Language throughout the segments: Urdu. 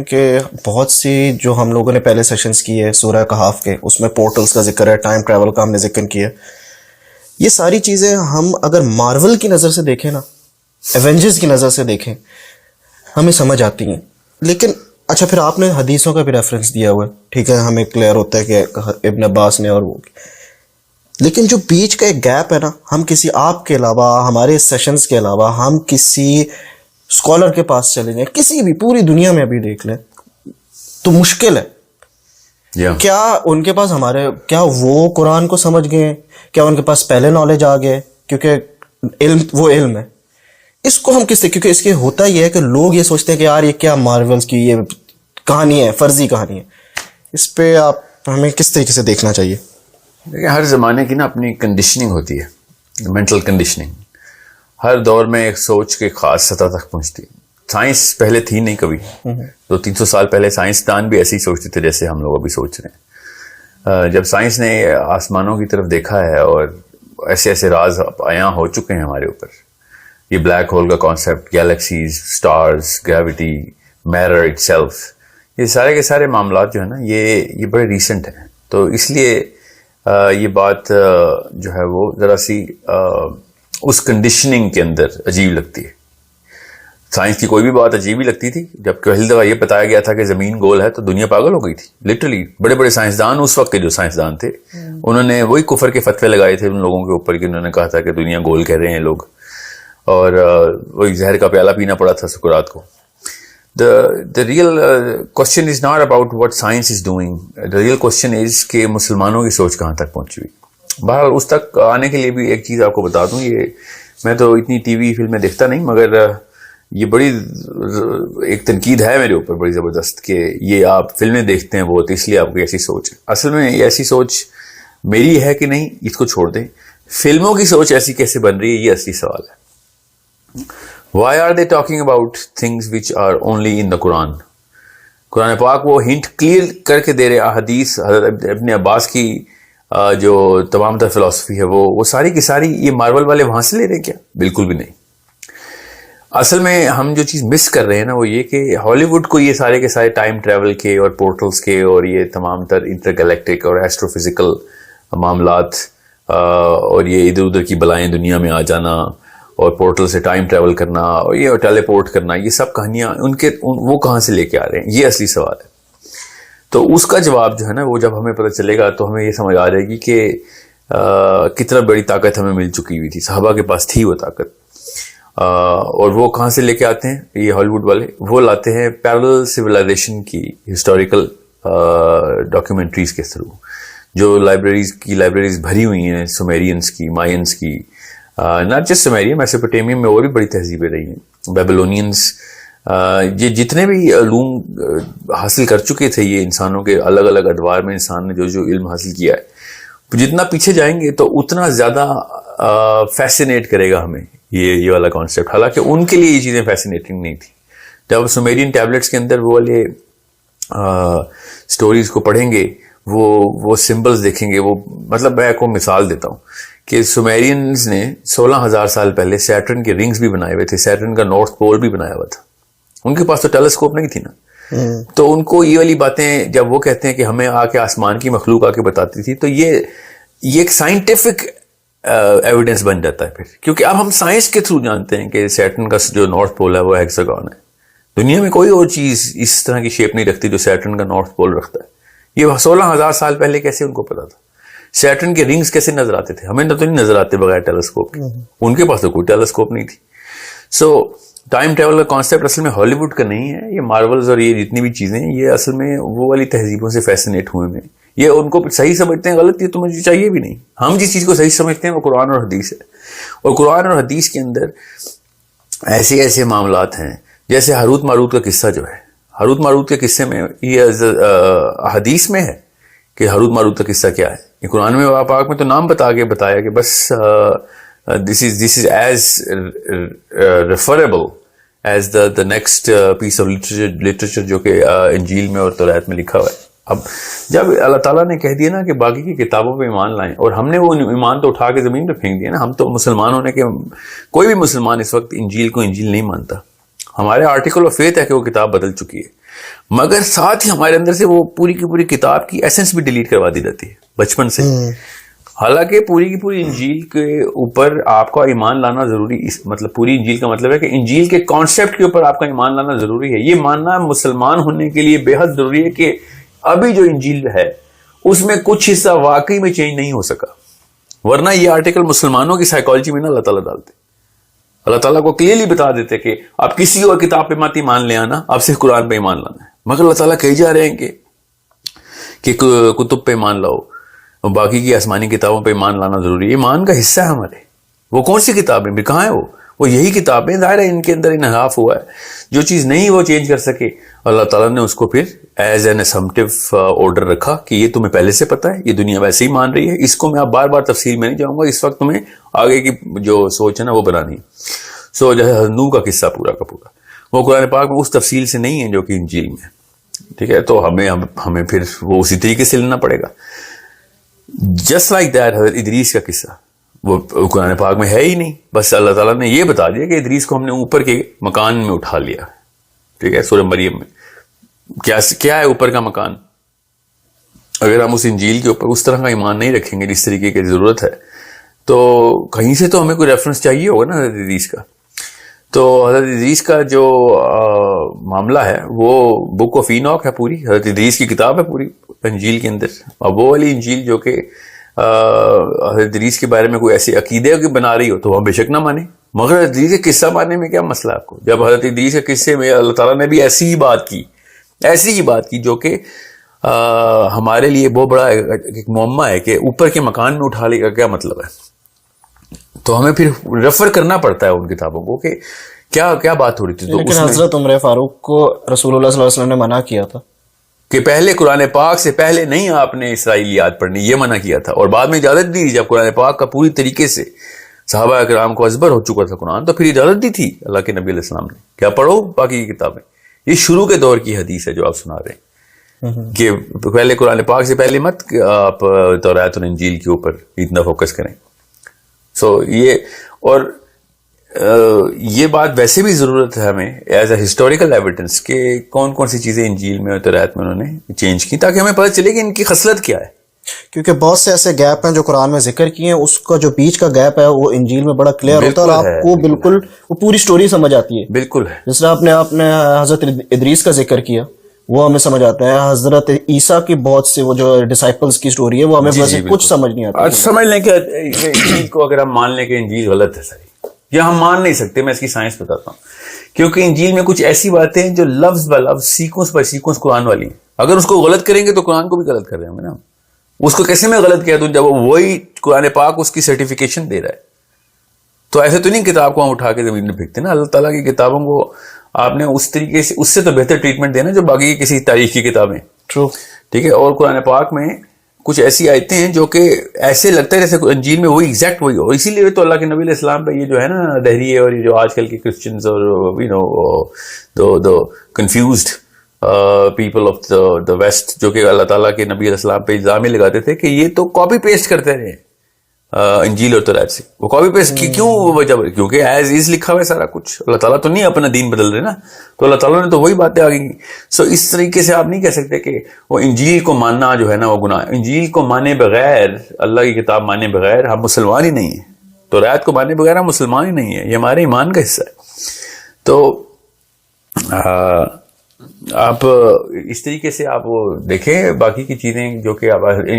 کہ بہت سی جو ہم لوگوں نے پہلے سیشنز کی ہے سورہ کہف کے، اس میں پورٹلز کا ذکر ہے، ٹائم ٹریول کا ہم نے ذکر کیا. یہ ساری چیزیں ہم اگر مارول کی نظر سے دیکھیں نا، ایونجرز کی نظر سے دیکھیں، ہمیں سمجھ آتی ہیں. لیکن اچھا پھر آپ نے حدیثوں کا بھی ریفرنس دیا ہوا ہے، ٹھیک ہے، ہمیں کلیئر ہوتا ہے کہ ابن عباس نے اور وہ، لیکن جو بیچ کا ایک گیپ ہے نا، ہم کسی آپ کے علاوہ، ہمارے سیشنز کے علاوہ، ہم کسی اسکالر کے پاس چلے جائیں، کسی بھی پوری دنیا میں ابھی دیکھ لیں تو مشکل ہے. کیا ان کے پاس کیا وہ قرآن کو سمجھ گئے؟ کیا ان کے پاس پہلے نالج آ گئے؟ کیونکہ وہ علم ہے. اس کو ہم کس سے، کیونکہ اس کے ہوتا یہ ہے کہ لوگ یہ سوچتے ہیں کہ یار یہ کیا مارولز کی یہ کہانی ہے، فرضی کہانی ہے. اس پہ آپ ہمیں کس طریقے سے دیکھنا چاہیے؟ دیکھیں، ہر زمانے کی نا اپنی کنڈیشننگ ہوتی ہے، مینٹل کنڈیشننگ. ہر دور میں ایک سوچ کے خاص سطح تک پہنچتی ہے. سائنس پہلے تھی نہیں کبھی. 200-300 سال پہلے سائنسدان بھی ایسے ہی سوچتے تھے جیسے ہم لوگ ابھی سوچ رہے ہیں. جب سائنس نے آسمانوں کی طرف دیکھا ہے اور ایسے ایسے راز عیاں ہو چکے ہیں ہمارے اوپر، یہ بلیک ہول کا concept, galaxies, stars, gravity, mirror it self, یہ سارے کے سارے معاملات جو ہے نا یہ بڑے ریسنٹ ہیں. تو اس لیے یہ بات جو ہے وہ ذرا سی اس کنڈیشننگ کے اندر عجیب لگتی ہے. سائنس کی کوئی بھی بات عجیب ہی لگتی تھی. جب پہلی دفعہ یہ بتایا گیا تھا کہ زمین گول ہے تو دنیا پاگل ہو گئی تھی لٹرلی. بڑے بڑے سائنسدان اس وقت کے جو سائنسدان تھے انہوں نے وہی کفر کے فتوے لگائے تھے ان لوگوں کے اوپر کہ انہوں نے کہا تھا کہ دنیا گول کہہ رہے ہیں لوگ، اور وہی زہر کا پیالہ پینا پڑا تھا سقراط کو. The real question is not about what science is doing. The real question is کہ مسلمانوں کی سوچ کہاں تک پہنچی ہوئی. بہرحال اس تک آنے کے لیے بھی ایک چیز آپ کو بتا دوں، یہ میں تو اتنی ٹی وی فلمیں دیکھتا نہیں، مگر یہ بڑی ایک تنقید ہے میرے اوپر بڑی زبردست کہ یہ آپ فلمیں دیکھتے ہیں بہت، اس لیے آپ کی ایسی سوچ ہے. اصل میں یہ ایسی سوچ میری ہے کہ نہیں اس کو چھوڑ دیں. فلموں کی سوچ ایسی کیسے بن رہی ہے یہ اصلی سوال ہے. Why are they talking about things which are only in the Quran? قرآن پاک وہ ہنٹ کلیئر کر کے دے رہے. حدیث حضرت ابن عباس کی جو تمام تر فلسفی ہے وہ ساری کی ساری یہ مارول والے وہاں سے لے رہے ہیں کیا؟ بالکل بھی نہیں. اصل میں ہم جو چیز مس کر رہے ہیں نا وہ یہ کہ ہالی ووڈ کو یہ سارے کے سارے ٹائم ٹریول کے اور پورٹلز کے اور یہ تمام تر انٹر گلیکٹک اور ایسٹرو فزیکل معاملات اور یہ ادھر ادھر کی بلائیں دنیا میں آ جانا اور پورٹل سے ٹائم ٹریول کرنا اور یہ ٹیلی پورٹ کرنا، یہ سب کہانیاں وہ کہاں سے لے کے آ رہے ہیں؟ یہ اصلی سوال ہے. تو اس کا جواب جو ہے نا وہ جب ہمیں پتہ چلے گا تو ہمیں یہ سمجھ آ جائے گی کہ کتنا بڑی طاقت ہمیں مل چکی ہوئی تھی. صحابہ کے پاس تھی وہ طاقت، اور وہ کہاں سے لے کے آتے ہیں یہ ہالی ووڈ والے؟ وہ لاتے ہیں پیرلل سویلائزیشن کی ہسٹوریکل ڈاکیومنٹریز کے تھرو، جو لائبریریز بھری ہوئی ہیں سومیرینس کی، مائنس کی، ناٹ جسٹ سومیرین، میسوپوٹیمیا میں اور بھی بڑی تہذیبیں رہی ہیں، بیبلونینس. یہ جتنے بھی علوم حاصل کر چکے تھے یہ انسانوں کے الگ الگ ادوار میں انسان نے جو علم حاصل کیا ہے، جتنا پیچھے جائیں گے تو اتنا زیادہ فیسینیٹ کرے گا ہمیں یہ والا کانسیپٹ. حالانکہ ان کے لیے یہ چیزیں فیسینیٹنگ نہیں تھی. جب سومیرین ٹیبلٹس کے اندر وہ والے سٹوریز کو پڑھیں گے، وہ سمبلز دیکھیں گے، وہ مطلب میں کو مثال دیتا ہوں کہ سومیرینز نے 16,000 سال پہلے سیٹرن کے رنگز بھی بنائے ہوئے تھے، سیٹرن کا نارتھ پول بھی بنایا ہوا تھا. ان کے پاس تو ٹیلیسکوپ نہیں تھی نا. تو ان کو یہ والی باتیں جب وہ کہتے ہیں کہ ہمیں آ کے آسمان کی مخلوق آ کے بتاتی تھی، تو یہ ایک سائنٹیفک ایویڈنس بن جاتا ہے پھر. کیونکہ اب ہم سائنس کے تھرو جانتے ہیں کہ سیٹرن کا جو نارتھ پول ہے وہ ہیکساگون ہے. دنیا میں کوئی اور چیز اس طرح کی شیپ نہیں رکھتی جو سیٹرن کا نارتھ پول رکھتا ہے. یہ 16,000 سال پہلے کیسے ان کو پتا تھا؟ سیٹرن کے رنگز کیسے نظر آتے تھے؟ ہمیں تو نہیں نظر آتے بغیر ٹیلیسکوپ کے. ان کے پاس تو کوئی ٹیلیسکوپ نہیں تھی. سو ٹائم ٹریول کا کانسیپٹ اصل میں ہالی ووڈ کا نہیں ہے. یہ مارولز اور یہ جتنی بھی چیزیں یہ اصل میں وہ والی تہذیبوں سے فیسنیٹ ہوئے ہیں. یہ ان کو صحیح سمجھتے ہیں، غلط یہ تو مجھے چاہیے بھی نہیں. ہم جس چیز کو صحیح سمجھتے ہیں وہ قرآن اور حدیث ہے. اور قرآن اور حدیث کے اندر ایسے ایسے معاملات ہیں جیسے ہاروت ماروت کا قصہ جو ہے. ہاروت ماروت کے قصے میں یہ حدیث میں ہے کہ ہاروت ماروت کا قصہ کیا ہے. یہ قرآن میں پاک میں تو نام بتا کے بتایا کہ بس this is as referable as the next piece of literature جو کہ انجیل میں اور تورات میں لکھا ہوا ہے. اب جب اللہ تعالیٰ نے کہہ دیا نا کہ باقی کی کتابوں پہ ایمان لائیں، اور ہم نے وہ ایمان تو اٹھا کے زمین پہ پھینک دیا نا. ہم تو مسلمان ہونے کے، کوئی بھی مسلمان اس وقت انجیل کو انجیل نہیں مانتا. ہمارے آرٹیکل آف فیتھ ہے کہ وہ کتاب بدل چکی ہے. مگر ساتھ ہی ہمارے اندر سے وہ پوری کی پوری کتاب کی ایسنس بھی ڈیلیٹ کروا دی جاتی ہے بچپن سے. حالانکہ پوری کی پوری انجیل کے اوپر آپ کا ایمان لانا ضروری, مطلب پوری انجیل کا مطلب ہے کہ انجیل کے کانسیپٹ کے اوپر آپ کا ایمان لانا ضروری ہے. یہ ماننا مسلمان ہونے کے لیے بے حد ضروری ہے کہ ابھی جو انجیل ہے اس میں کچھ حصہ واقعی میں چینج نہیں ہو سکا, ورنہ یہ آرٹیکل مسلمانوں کی سائیکالوجی میں نہ اللہ تعالیٰ ڈالتے. اللہ تعالیٰ کو کلیئرلی بتا دیتے کہ آپ کسی اور کتاب پہ مت ایمان لے آنا, آپ صرف قرآن پہ ایمان لانا ہے. مگر اللہ تعالیٰ کہی جا رہے ہیں کہ کتب پہ ایمان لاؤ, باقی کی آسمانی کتابوں پہ ایمان لانا ضروری ہے. ایمان کا حصہ ہے ہمارے. وہ کون سی کتابیں بھی کہاں ہے وہ یہی کتابیں. ظاہر ہے ان کے اندر انحراف ہوا ہے, جو چیز نہیں وہ چینج کر سکے, اللہ تعالیٰ نے اس کو پھر ایز این اسمپٹیو آرڈر رکھا کہ یہ تمہیں پہلے سے پتا ہے, یہ دنیا ویسے ہی مان رہی ہے, اس کو میں اب بار بار تفصیل میں نہیں جاؤں گا, اس وقت تمہیں آگے کی جو سوچ ہے نا وہ بنانی ہے. سو جو ہے نوح کا قصہ پورا کا پورا وہ قرآن پاک میں اس تفصیل سے نہیں ہے جو کہ انجیل میں, ٹھیک ہے. تو ہمیں پھر وہ اسی طریقے سے لینا پڑے گا. جسٹ لائک دیٹ حضرت ادریس کا قصہ وہ قرآن پاک میں ہے ہی نہیں, بس اللہ تعالیٰ نے یہ بتا دیا کہ ادریس کو ہم نے اوپر کے مکان میں اٹھا لیا, ٹھیک ہے. سورہ مریم میں کیا ہے اوپر کا مکان. اگر ہم اس انجیل کے اوپر اس طرح کا ایمان نہیں رکھیں گے جس طریقے کی ضرورت ہے, تو کہیں سے تو ہمیں کوئی ریفرنس چاہیے ہوگا نا حضرت ادریس کا. تو حضرت ادریس کا جو معاملہ ہے وہ بک آف اینوک ہے, پوری حضرت ادریس کی کتاب ہے پوری انجیل کے اندر. اب وہ والی انجیل جو کہ حضرت ادریس کے بارے میں کوئی ایسے عقیدے کی بنا رہی ہو تو ہم بے شک نہ مانیں. مگر حضرت ادریس کا قصہ ماننے میں کیا مسئلہ آپ کو, جب حضرت ادریس کے قصے میں اللہ تعالیٰ نے بھی ایسی ہی بات کی جو کہ ہمارے لیے بہت بڑا ایک معمہ ہے کہ اوپر کے مکان میں اٹھا لے کا کیا مطلب ہے. تو ہمیں پھر ریفر کرنا پڑتا ہے ان کتابوں کو کہ کیا بات ہو رہی تھی. لیکن حضرت عمر فاروق کو رسول اللہ صلی اللہ علیہ وسلم نے منع کیا تھا کہ پہلے قرآن پاک سے پہلے نہیں آپ نے اسرائیلیات پڑھنی, یہ منع کیا تھا. اور بعد میں اجازت دی جب قرآن پاک کا پوری طریقے سے صحابہ اکرام کو ازبر ہو چکا تھا قرآن, تو پھر اجازت دی تھی اللہ کے نبی علیہ السلام نے کیا پڑھو باقی کی کتابیں. یہ شروع کے دور کی حدیث ہے جو آپ سنا رہے ہیں کہ پہلے قرآن پاک سے پہلے مت آپ توریت اور انجیل کے اوپر اتنا فوکس کریں. سو یہ بات ویسے بھی ضرورت ہے ہمیں ایز اے ہسٹوریکل ایویڈنس کہ کون کون سی چیزیں انجیل میں اور توریت میں انہوں نے چینج کی, تاکہ ہمیں پتہ چلے کہ ان کی خصلت کیا ہے. کیونکہ بہت سے ایسے گیپ ہیں جو قرآن میں ذکر کیے ہیں, اس کا جو بیچ کا گیپ ہے وہ انجیل میں بڑا کلیئر ہوتا ہے اور آپ کو بالکل وہ پوری سٹوری سمجھ آتی ہے. بالکل ہے. جس طرح آپ نے حضرت ادریس کا ذکر کیا وہ ہمیں سمجھ آتا ہے. حضرت عیسیٰ کی بہت سے وہ جو ڈسائپلز کی سٹوری ہے وہ ہمیں ویسے کچھ سمجھ نہیں آتا. سمجھ لیں کہ انجیل کو اگر ہم مان لیں کہ انجیل غلط ہے ساری, یا ہم مان نہیں سکتے, میں اس کی سائنس بتاتا ہوں. کیونکہ انجیل میں کچھ ایسی باتیں ہیں جو لفظ ب لفظ سیکوینس بائی سیکوینس قرآن والی ہیں. اگر اس کو غلط کریں گے تو قرآن کو بھی غلط کر رہے ہوں گے نا. اس کو کیسے میں غلط کہہ دوں جب وہی قرآن پاک اس کی سرٹیفکیشن دے رہا ہے. تو ایسے تو نہیں کتاب کو ہم اٹھا کے زمین میں پھینکتے نا. اللہ تعالیٰ کی کتابوں کو آپ نے اس طریقے سے, اس سے تو بہتر ٹریٹمنٹ دینا جو باقی کسی تاریخ کی کتابیں. ٹرو, ٹھیک ہے. اور قرآن پاک میں کچھ ایسی آیتیں ہیں جو کہ ایسے لگتا ہے جیسے انجیل میں وہی ایگزیکٹ وہی ہو. اسی لیے تو اللہ کے نبی علیہ السلام پہ یہ جو ہے نا دہریے اور یہ جو آج کل کے کرسچنز اور دو confused people of the west جو کہ اللہ تعالیٰ کے نبی علیہ السلام پہ الزام ہی لگاتے تھے کہ یہ تو کاپی پیسٹ کرتے رہے انجیل اور توریت سے. وہ کاپی پیسٹ کی کیوں وجہ, کیونکہ ایز از لکھا ہوا ہے سارا کچھ. اللہ تعالیٰ تو نہیں اپنا دین بدل رہے نا, تو اللہ تعالیٰ نے تو وہی باتیں آ گئی. سو اس طریقے سے آپ نہیں کہہ سکتے کہ وہ انجیل کو ماننا جو ہے نا وہ گناہ. انجیل کو مانے بغیر, اللہ کی کتاب مانے بغیر ہم مسلمان ہی نہیں ہیں. توریت کو مانے بغیر ہم مسلمان ہی نہیں ہیں. یہ ہمارے ایمان کا حصہ ہے. تو آپ اس طریقے سے آپ وہ دیکھیں باقی کی چیزیں جو کہ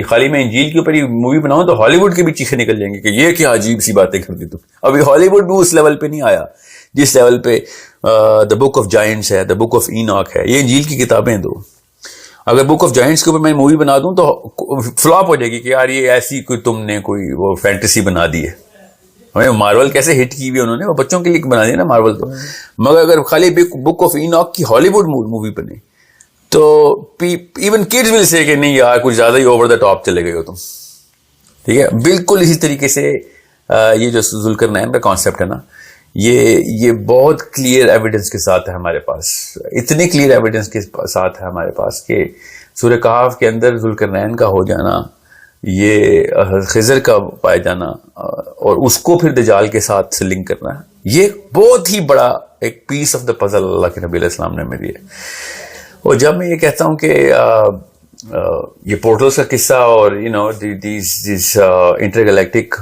خالی میں انجیل کے اوپر ہی مووی بناؤں تو ہالی ووڈ کے بھی چیخیں نکل جائیں گے کہ یہ کیا عجیب سی باتیں کر دی تم. ابھی ہالی ووڈ بھی اس لیول پہ نہیں آیا جس لیول پہ دا بک آف جائنٹس ہے, دا بک آف ایناک ہے. یہ انجیل کی کتابیں دو. اگر بک آف جائنٹس کے اوپر میں مووی بنا دوں تو فلاپ ہو جائے گی کہ یار یہ ایسی کوئی تم نے کوئی وہ فینٹیسی بنا دی ہے. مارول کیسے ہٹ کی ہوئی انہوں نے, وہ بچوں کے لیے بنا دیا نا مارول تو. مگر اگر خالی بک آف ایناک کی ہالی ووڈ مووی بنے تو ایون کڈز ول سے کہ نہیں یار کچھ زیادہ ہی اوور دا ٹاپ چلے گئے ہو تم. ٹھیک ہے. بالکل اسی طریقے سے یہ جو ذوالقرنین کا کانسیپٹ ہے نا, یہ بہت کلیئر ایویڈنس کے ساتھ ہے ہمارے پاس. اتنے کلیئر ایویڈنس کے ساتھ ہے ہمارے پاس کہ سورہ کہف کے اندر ذوالقرنین کا ہو جانا, یہ خضر کا پائے جانا اور اس کو پھر دجال کے ساتھ سے لنک کرنا, یہ بہت ہی بڑا ایک پیس آف دا پزل اللہ کے نبی علیہ السلام نے ہمیں دیا. اور جب میں یہ کہتا ہوں کہ یہ پورٹلز کا قصہ اور دیز انٹر گلیکٹک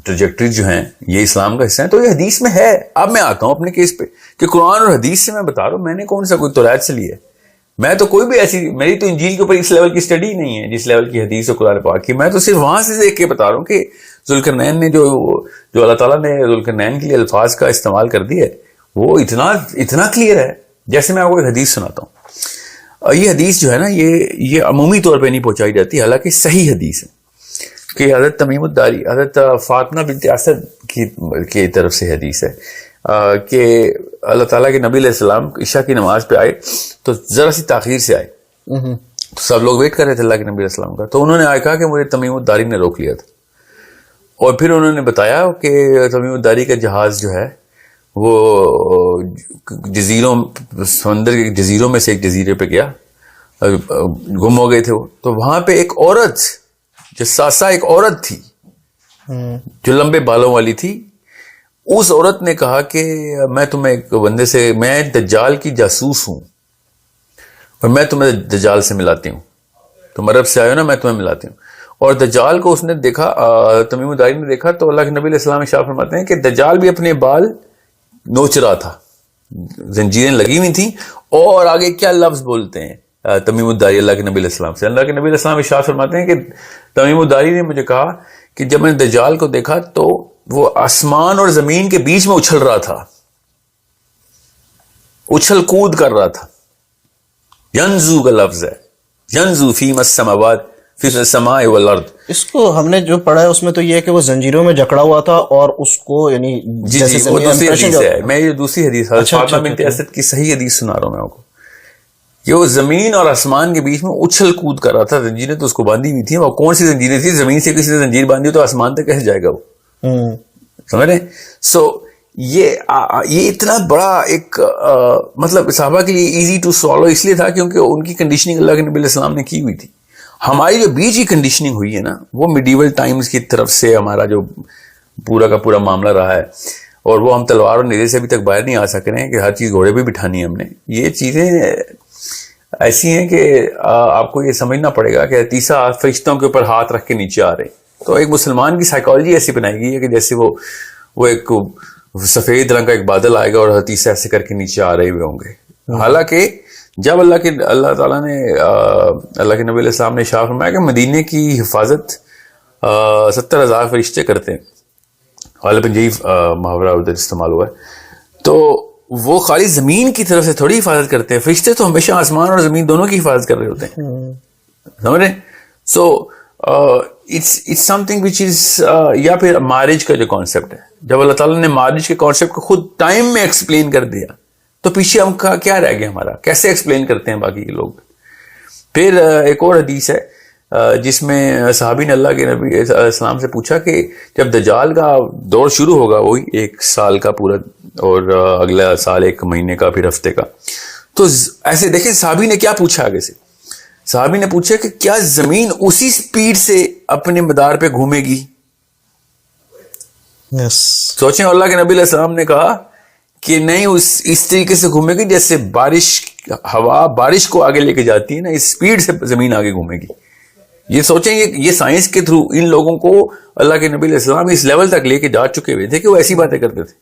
ٹریجیکٹری جو ہیں یہ اسلام کا حصہ ہیں، تو یہ حدیث میں ہے. اب میں آتا ہوں اپنے کیس پہ کہ قرآن اور حدیث سے میں بتا رہا ہوں، میں نے کون سا کوئی توریت سے لیا ہے. میں تو کوئی بھی ایسی، میری تو انجیل کے اوپر اس لیول کی اسٹڈی ہی نہیں ہے جس لیول کی حدیث اور قرآن پاک کی. میں تو صرف وہاں سے دیکھ کے بتا رہا ہوں کہ ذوالقرنین نے جو اللہ تعالیٰ نے ذوالقرنین کے لیے الفاظ کا استعمال کر دیا ہے وہ اتنا کلیئر ہے. جیسے میں آپ کو ایک حدیث سناتا ہوں. یہ حدیث جو ہے نا یہ عمومی طور پہ نہیں پہنچائی جاتی، حالانکہ صحیح حدیث ہے کہ حضرت تمیم الداری، حضرت فاطمہ بنت اسد کی طرف سے حدیث ہے کہ اللہ تعالیٰ کے نبی علیہ السلام عشاء کی نماز پہ آئے تو ذرا سی تاخیر سے آئے، تو سب لوگ ویٹ کر رہے تھے اللہ کے نبی علیہ السلام کا. تو انہوں نے آئے کہا کہ مجھے تمیم الداری نے روک لیا تھا، اور پھر انہوں نے بتایا کہ تمیم الداری کا جہاز جو ہے وہ جزیروں، سمندر کے جزیروں میں سے ایک جزیرے پہ گیا، گم ہو گئے تھے وہ. تو وہاں پہ ایک عورت جساسا، ایک عورت تھی جو لمبے بالوں والی تھی. اس عورت نے کہا کہ میں تمہیں ایک بندے سے، میں دجال کی جاسوس ہوں اور میں تمہیں دجال سے ملاتی ہوں، تم عرب سے آئے ہو نا، میں تمہیں ملاتی ہوں. اور دجال کو اس نے دیکھا، تمیم الداری نے دیکھا، تو اللہ کے نبی علیہ السلام ارشاد فرماتے ہیں کہ دجال بھی اپنے بال نوچ رہا تھا، زنجیریں لگی ہوئی تھیں. اور آگے کیا لفظ بولتے ہیں تمیم الداری اللہ کے نبی علیہ السلام سے؟ اللہ کے نبی علیہ السلام ارشاد فرماتے ہیں کہ تمیم الداری نے مجھے کہا کہ جب میں نے دجال کو دیکھا تو وہ آسمان اور زمین کے بیچ میں اچھل رہا تھا، اچھل کود کر رہا تھا. ینزو کا لفظ ہے، ینزو فیم السماوات فی السماء والارض. اس کو ہم نے جو پڑھا ہے اس میں تو یہ ہے کہ وہ زنجیروں میں جکڑا ہوا تھا اور اس کو یعنی جی وہ دوسری حدیث ہے. میں یہ دوسری حدیث فاطمہ بنت اسد کی صحیح حدیث سنا رہا ہوں میں آپ کو کہ وہ زمین اور آسمان کے بیچ میں اچھل کود کر رہا تھا. زنجیریں تو اس کو باندھی ہوئی تھیں، اور کون سی زنجیریں تھیں؟ زمین سے کسی نے زنجیر باندھی تو آسمان تک کیسے جائے گا وہ؟ سمجھ رہے ہیں؟ سو یہ اتنا بڑا ایک مطلب صحابہ کے لیے ایزی ٹو سالو اس لیے تھا کیونکہ ان کی کنڈیشننگ اللہ کے نبی علیہ السلام نے کی ہوئی تھی. ہماری جو بیچ کی کنڈیشننگ ہوئی ہے نا، وہ میڈیول ٹائمز کی طرف سے ہمارا جو پورا کا پورا معاملہ رہا ہے، اور وہ ہم تلوار اور نیزے سے ابھی تک باہر نہیں آ سک رہے ہیں کہ ہر چیز گھوڑے پہ بٹھانی ہے ہم نے. یہ چیزیں ایسی ہیں کہ آپ کو یہ سمجھنا پڑے گا کہ حتیثہ فرشتوں کے اوپر ہاتھ رکھ کے نیچے آ رہے ہیں. تو ایک مسلمان کی سائیکالوجی ایسی بنائی گئی ہے کہ جیسے وہ ایک سفید رنگ کا ایک بادل آئے گا اور حتیثہ ایسے کر کے نیچے آ رہے ہوئے ہوں گے. حالانکہ جب اللہ تعالیٰ نے اللہ کے نبی علیہ السلام نے ارشاد فرمایا کہ مدینے کی حفاظت 70,000 فرشتے کرتے ہیں، غالباً یہی محاورہ ادھر استعمال ہوا ہے، تو وہ خالی زمین کی طرف سے تھوڑی حفاظت کرتے ہیں. فرشتے تو ہمیشہ آسمان اور زمین دونوں کی حفاظت کر رہے ہوتے ہیں، سمجھ رہے ہیں؟ So it's some thing which از، یا پھر معراج کا جو کانسیپٹ ہے، جب اللہ تعالیٰ نے معراج کے کانسیپٹ کو خود ٹائم میں ایکسپلین کر دیا تو پیچھے ہم کا کیا رہ گیا ہمارا، کیسے ایکسپلین کرتے ہیں باقی کے لوگ. پھر ایک اور حدیث ہے جس میں صحابی نے اللہ کے نبی علیہ السلام سے پوچھا کہ جب دجال کا دور شروع ہوگا، وہی 1 سال کا پورا، اور اگلا سال 1 مہینے کا، پھر ہفتے کا، تو ایسے دیکھیں صحابی نے کیا پوچھا. آگے سے صحابی نے پوچھا کہ کیا زمین اسی سپیڈ سے اپنے مدار پہ گھومے گی؟ سوچیں، اللہ کے نبی علیہ السلام نے کہا کہ نہیں، اس طریقے سے گھومے گی جیسے ہوا بارش کو آگے لے کے جاتی ہے نا، اس سپیڈ سے زمین آگے گھومے گی. یہ سوچیں، یہ سائنس کے تھرو ان لوگوں کو اللہ کے نبی علیہ السلام اس لیول تک لے کے جا چکے ہوئے تھے کہ وہ ایسی باتیں کرتے تھے.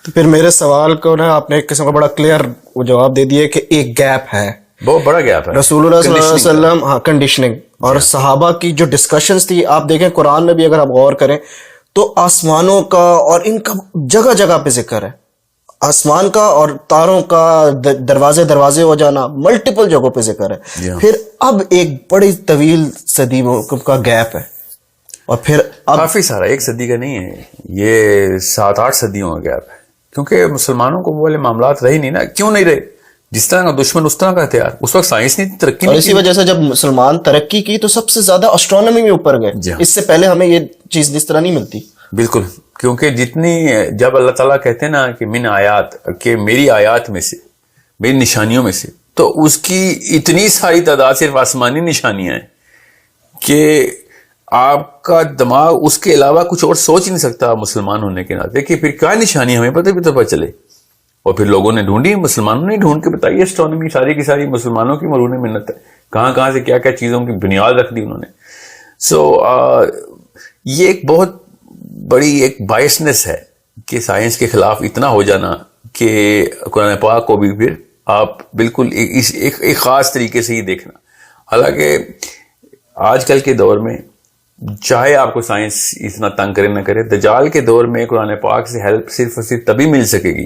تو پھر میرے سوال کو نا آپ نے ایک قسم کا بڑا کلیئر جواب دے دیا کہ ایک گیپ ہے، بہت بڑا گیپ ہے رسول اللہ صلی اللہ علیہ وسلم، ہاں، کنڈیشننگ اور صحابہ کی جو ڈسکشنز تھی. آپ دیکھیں قرآن میں بھی اگر آپ غور کریں تو آسمانوں کا اور ان کا جگہ جگہ پہ ذکر ہے، آسمان کا اور تاروں کا دروازے ہو جانا ملٹیپل جگہوں پہ ذکر ہے. پھر اب ایک بڑی طویل صدیوں کا گیپ ہے، اور پھر کافی سارا، 1 صدی کا نہیں ہے، یہ 7-8 صدیوں کا گیپ ہے، کیونکہ مسلمانوں کو وہ والے معاملات رہے نہیں نا. کیوں نہیں رہے؟ جس طرح کا دشمن اس طرح کا ہتھیار. اس وقت سائنس نے ترقی اور اسی وجہ سے جب مسلمان ترقی کی تو سب سے زیادہ اسٹرانومی میں اوپر گئے. اس سے پہلے ہمیں یہ چیز اس طرح نہیں ملتی. بالکل، کیونکہ جب اللہ تعالیٰ کہتے ہیں نا کہ من آیات، کہ میری آیات میں سے، میری نشانیوں میں سے، تو اس کی اتنی ساری تعداد صرف آسمانی نشانیاں ہیں کہ آپ کا دماغ اس کے علاوہ کچھ اور سوچ نہیں سکتا مسلمان ہونے کے ناطے کہ پھر کیا نشانی ہمیں پتہ بھی تو پتہ چلے. اور پھر لوگوں نے ڈھونڈی, مسلمانوں نے ڈھونڈ کے بتائی اسٹرانومی, ساری کی ساری مسلمانوں کی مرہون منت ہے, کہاں کہاں سے کیا کیا چیزوں کی بنیاد رکھ دی انہوں نے. سو یہ ایک بہت بڑی ایک بائسنس ہے کہ سائنس کے خلاف اتنا ہو جانا کہ قرآن پاک کو بھی پھر آپ بالکل ایک خاص طریقے سے ہی دیکھنا. حالانکہ آج کل کے دور میں چاہے آپ کو سائنس اتنا تنگ کرے نہ کرے, دجال کے دور میں قرآن پاک سے ہیلپ صرف اور صرف تبھی مل سکے گی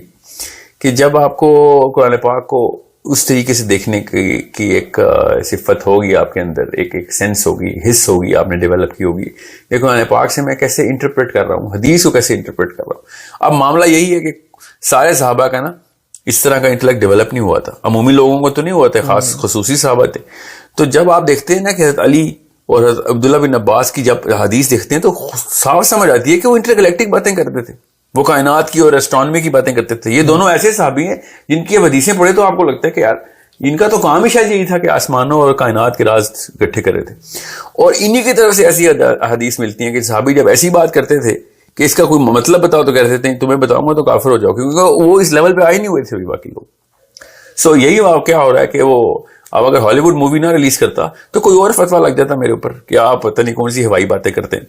کہ جب آپ کو قرآن پاک کو اس طریقے سے دیکھنے کی ایک صفت ہوگی آپ کے اندر, ایک سینس ہوگی, حس ہوگی, آپ نے ڈیولپ کی ہوگی کہ قرآن پاک سے میں کیسے انٹرپریٹ کر رہا ہوں, حدیث کو کیسے انٹرپریٹ کر رہا ہوں. اب معاملہ یہی ہے کہ سارے صحابہ کا نا اس طرح کا انٹلیکٹ ڈیولپ نہیں ہوا تھا, عمومی لوگوں کو تو نہیں ہوا تھا, خاص خصوصی صحابہ تھے. تو جب آپ دیکھتے ہیں نا کہ حضرت علی اور حضرت عبداللہ بن عباس کی جب حدیث دیکھتے ہیں تو صاف سمجھ آتی ہے کہ وہ انٹرگلیکٹک باتیں کرتے تھے, وہ کائنات کی اور اسٹرانومی کی باتیں کرتے تھے. یہ دونوں ایسے صحابی ہیں جن کی حدیثیں پڑھے تو آپ کو لگتا ہے کہ یار ان کا تو کام ہی شاید یہی تھا کہ آسمانوں اور کائنات کے راز اکٹھے کرے تھے. اور انہی کی طرف سے ایسی حدیث ملتی ہیں کہ صحابی جب ایسی بات کرتے تھے کہ اس کا کوئی مطلب بتاؤ تو کہتے تھے تمہیں بتاؤں گا تو کافر ہو جاؤ, کیونکہ وہ اس لیول پہ آئے نہیں ہوئے تھے ابھی باقی لوگ. سو یہی واقعہ ہو رہا ہے کہ وہ اب اگر ہالی ووڈ مووی نہ ریلیز کرتا تو کوئی اور فتویٰ لگ جاتا میرے اوپر کہ آپ پتہ نہیں کون سی ہوائی باتیں کرتے ہیں.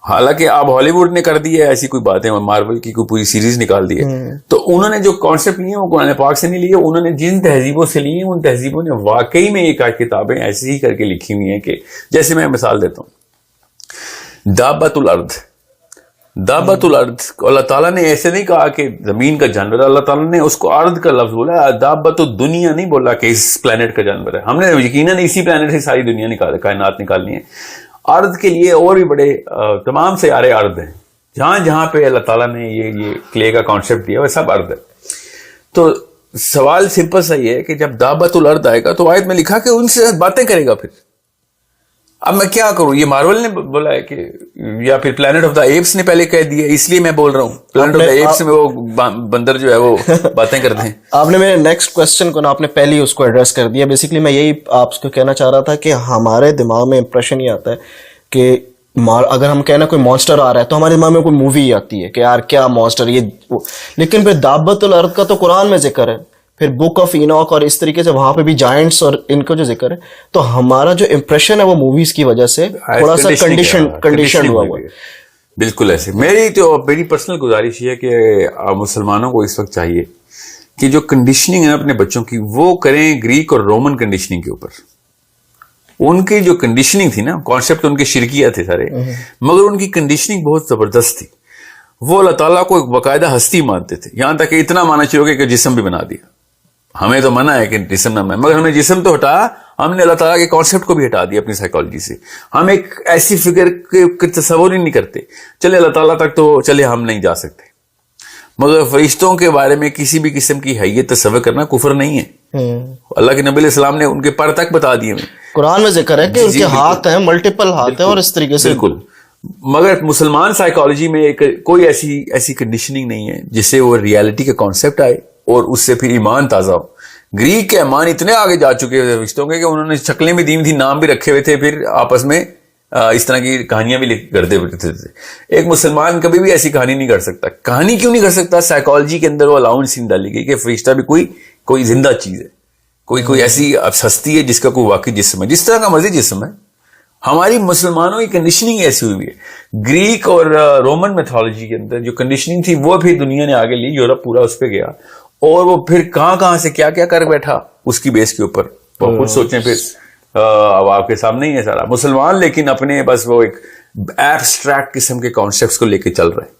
حالانکہ اب ہالی ووڈ نے کر دی ہے ایسی کوئی باتیں, مارول کی کوئی پوری سیریز نکال دی ہے, تو انہوں نے جو کانسیپٹ لیے وہ قرآن پاک سے نہیں لیے, انہوں نے جن تہذیبوں سے لیے ان تہذیبوں نے واقعی میں ایک کتابیں ایسی ہی کر کے لکھی ہوئی ہیں کہ جیسے میں مثال دیتا ہوں, دابۃ الارض. دابۃ الارض اللہ تعالیٰ نے ایسے نہیں کہا کہ زمین کا جانور, اللہ تعالیٰ نے اس کو ارض کا لفظ بولا, دابۃ الدنیا نہیں بولا کہ اس پلانٹ کا جانور ہے. ہم نے یقیناً اسی پلانٹ سے ساری دنیا کائنات نکالنی ہے. ارض کے لیے اور بھی بڑے تمام سیارے ارض ہیں, جہاں جہاں پہ اللہ تعالیٰ نے یہ کلے کا کانسیپٹ دیا وہ سب ارض ہے. تو سوال سمپل سا یہ ہے کہ جب دابۃ الارض آئے گا تو آیت میں لکھا کہ ان سے باتیں کرے گا. پھر اب میں کیا کروں, یہ مارول نے بولا ہے کہ یا پھر پلانٹ آف دا ایپس نے پہلے کہہ دیا, اس لیے میں بول رہا ہوں پلانٹ آف دا ایپس میں وہ بندر جو ہے وہ باتیں کرتے ہیں. آپ نے میرے نیکسٹ کوسچن کو نا آپ نے پہلے اس کو ایڈریس کر دیا. بیسیکلی میں یہی آپ کو کہنا چاہ رہا تھا کہ ہمارے دماغ میں امپریشن یہ آتا ہے کہ اگر ہم کہنا کوئی مانسٹر آ رہا ہے تو ہمارے دماغ میں کوئی مووی آتی ہے کہ یار کیا مانسٹر یہ, لیکن پھر دابۃ الارض کا تو قرآن میں ذکر ہے, پھر بک آف اینوک اور اس طریقے سے وہاں پہ بھی جائنٹس اور ان کا جو ذکر ہے, تو ہمارا جو امپریشن ہے وہ موویز کی وجہ سے تھوڑا سا کنڈیشن ہوا ہوا ہے. بالکل ایسے. میری پرسنل گزارش یہ ہے کہ مسلمانوں کو اس وقت چاہیے کہ جو کنڈیشننگ ہے اپنے بچوں کی وہ کریں گریک اور رومن کنڈیشننگ کے اوپر. ان کی جو کنڈیشننگ تھی نا, کانسیپٹ ان کے شرکیہ تھے سارے, مگر ان کی کنڈیشننگ بہت زبردست تھی. وہ اللہ تعالیٰ کو ایک باقاعدہ ہستی مانتے تھے, یہاں تک کہ اتنا مانا چاہیے کہ جسم بھی بنا دیا. ہمیں تو منع ہے کہ جسم نہ بنائے, مگر ہمیں جسم تو ہٹایا, ہم نے اللہ تعالیٰ کے کانسیپٹ کو بھی ہٹا دیا اپنی سائیکالوجی سے. ہم ایک ایسی فگر کے تصور ہی نہیں کرتے. چلے اللہ تعالیٰ تک تو چلے ہم نہیں جا سکتے, مگر فرشتوں کے بارے میں کسی بھی قسم کی حیثیت تصور کرنا کفر نہیں ہے. اللہ کے نبی علیہ السلام نے ان کے پر تک بتا دیے. قرآن میں ذکر ہے کہ ان کے ہاتھ ہیں, ملٹیپل ہاتھ ہیں, اور اس طریقے سے بالکل. مگر مسلمان سائیکالوجی میں کوئی ایسی کنڈیشننگ نہیں ہے جس سے وہ ریالٹی کا کانسیپٹ آئے اور اس سے پھر ایمان تازہ ہو. گریک کے ایمان اتنے آگے جا چکے ہوئے رشتوں کے کہ انہوں نے شکلیں بھی دی تھی, نام بھی رکھے ہوئے تھے, پھر آپس میں اس طرح کی کہانیاں بھی کرتے تھے. ایک مسلمان کبھی بھی ایسی کہانی نہیں کر سکتا. کہانی کیوں نہیں کر سکتا؟ سائیکالوجی کے اندر وہ الاؤنس نہیں ڈالی گئی کہ فرشتہ بھی کوئی زندہ چیز ہے, کوئی ایسی ہستی ہے جس کا کوئی واقعی جسم ہے, جس طرح کا مرضی جسم ہے. ہماری مسلمانوں کی کنڈیشننگ ایسی ہوئی ہے. گریک اور رومن میتھولوجی کے اندر جو کنڈیشننگ تھی وہ بھی دنیا نے آگے لی, یورپ پورا اس پہ گیا, اور وہ پھر کہاں سے کیا کر بیٹھا اس کی بیس کے اوپر. خود سوچیں پھر, اب آپ کے سامنے ہی ہے سارا. مسلمان لیکن اپنے بس وہ ایک ایبسٹریکٹ قسم کے کانسیپٹس کو لے کے چل رہے ہیں,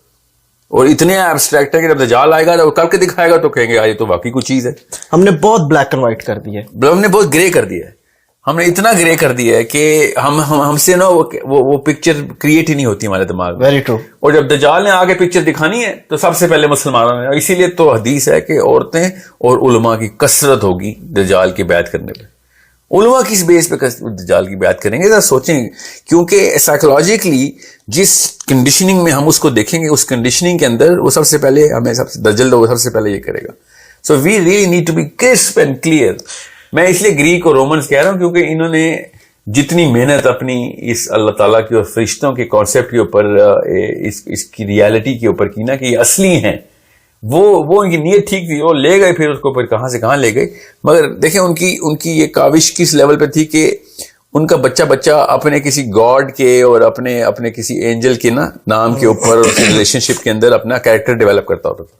اور اتنے ایبسٹریکٹ ہے کہ جب دجال آئے گا تو کر کے دکھائے گا تو کہیں گے یہ تو واقعی کوئی چیز ہے. ہم نے بہت بلیک اینڈ وائٹ کر دی ہے, ہم نے بہت گرے کر دیا ہے. ہم نے اتنا گرے کر دیا ہے کہ ہم سے نا وہ پکچر کریٹ ہی نہیں ہوتی ہمارے دماغ میں. Very true. اور جب دجال نے آگے پکچر دکھانی ہے تو سب سے پہلے مسلمانوں نے, اسی لیے تو حدیث ہے کہ عورتیں اور علماء کی کثرت ہوگی دجال کی بیعت کرنے پہ. علماء کس بیس پہ دجال کی بیعت کریں گے؟ ذرا سوچیں, کیونکہ سائیکولوجیکلی جس کنڈیشننگ میں ہم اس کو دیکھیں گے اس کنڈیشننگ کے اندر وہ سب سے پہلے ہمیں دجل وہ سب سے پہلے یہ کرے گا. So we really need to be crisp and clear. میں اس لیے گریک اور رومنز کہہ رہا ہوں کیونکہ انہوں نے جتنی محنت اپنی اس اللہ تعالیٰ کی اور فرشتوں کے کانسیپٹ کے اوپر, اس کی ریالٹی کے اوپر کی نا کہ یہ اصلی ہیں, وہ ان کی نیت ٹھیک تھی, وہ لے گئے, پھر اس کو پھر کہاں سے کہاں لے گئے. مگر دیکھیں ان کی یہ کاوش کس لیول پہ تھی کہ ان کا بچہ اپنے کسی گاڈ کے اور اپنے کسی اینجل کے نام کے اوپر ریلیشن شپ کے اندر اپنا کیریکٹر ڈیولپ کرتا ہوتا تھا.